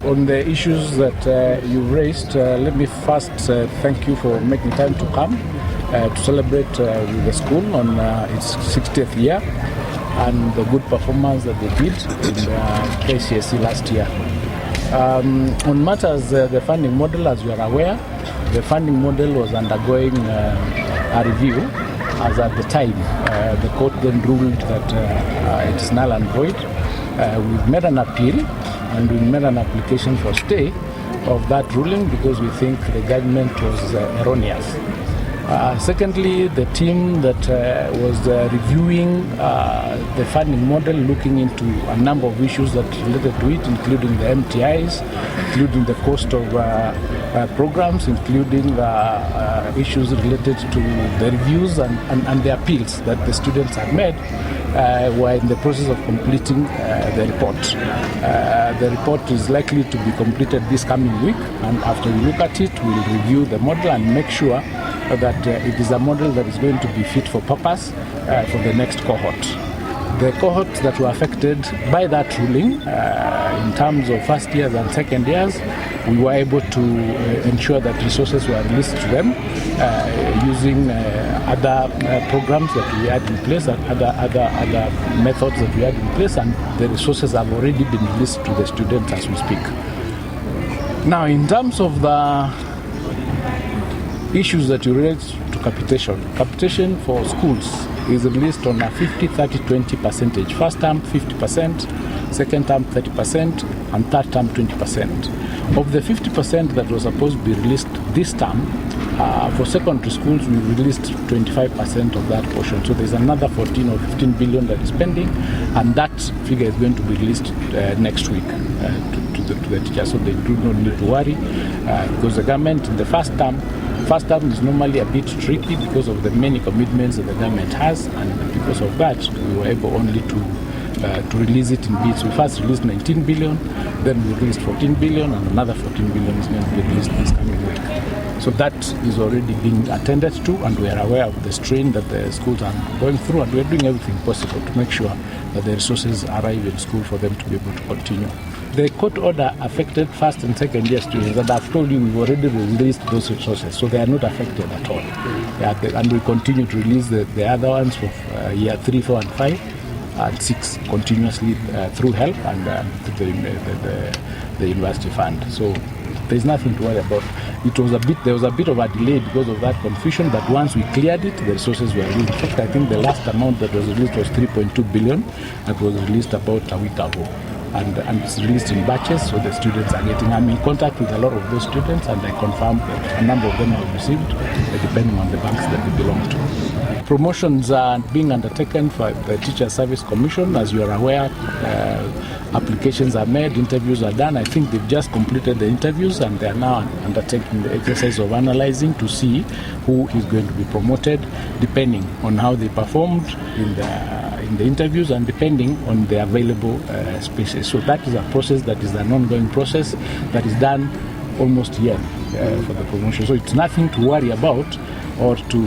On the issues that you raised, let me first thank you for making time to come to celebrate with the school on its 60th year and the good performance that they did in KCSE last year. On matters, the funding model, as you are aware, the funding model was undergoing a review, as at the time the court then ruled that it is null and void. We've made an appeal and we made an application for stay of that ruling because we think the judgment was erroneous. Secondly, the team that was reviewing the funding model, looking into a number of issues that related to it, including the MTIs, including the cost of programs, including issues related to the reviews and the appeals that the students had made, were in the process of completing the report. The report is likely to be completed this coming week, and after we look at it, we'll review the model and make sure that it is a model that is going to be fit for purpose for the next cohort. The cohorts that were affected by that ruling, in terms of first years and second years, we were able to ensure that resources were released to them using other programs that we had in place, and other methods that we had in place, and the resources have already been released to the students as we speak. Now, in terms of the issues that you raised to capitation for schools is released on a 50-30-20 percentage. First term 50%, second term 30%, and third term 20%. Of the 50% that was supposed to be released this term, for secondary schools we released 25% of that portion. So there's another 14 or 15 billion that is pending, and that figure is going to be released next week to the teachers. So they do not need to worry because the government in the first term is normally a bit tricky because of the many commitments that the government has, and because of that we were able only to release it in bits. We first released 19 billion, then we released 14 billion, and another 14 billion is going to be released this coming week. So that is already being attended to, and we are aware of the strain that the schools are going through, and we are doing everything possible to make sure that the resources arrive in school for them to be able to continue. The court order affected first and second year students, and I've told you we've already released those resources, so they are not affected at all. And we continue to release the other ones for year 3, 4, and 5, and 6 continuously through HELP and the university fund. So there's nothing to worry about. There was a bit of a delay because of that confusion, but once we cleared it, the resources were released. In fact, I think the last amount that was released was 3.2 billion. That was released about a week ago. And it's released in batches, so the students are getting. I'm in contact with a lot of those students, and I confirm that a number of them have received, depending on the banks that they belong to. Promotions are being undertaken for the Teacher Service Commission. As you are aware, applications are made, interviews are done. I think they've just completed the interviews, and they are now undertaking the exercise of analyzing to see who is going to be promoted, depending on how they performed in the interviews and depending on the available spaces. So that is a process that is an ongoing process that is done almost yearly for the promotion. So it's nothing to worry about or to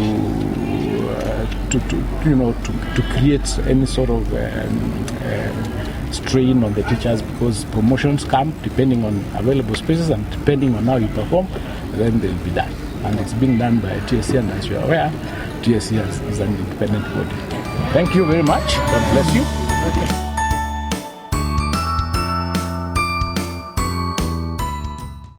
create any sort of strain on the teachers, because promotions come depending on available spaces and depending on how you perform, then they'll be done. And it's being done by TSC, and as you are aware, TSC is an independent body. Thank you very much. God bless you. Okay.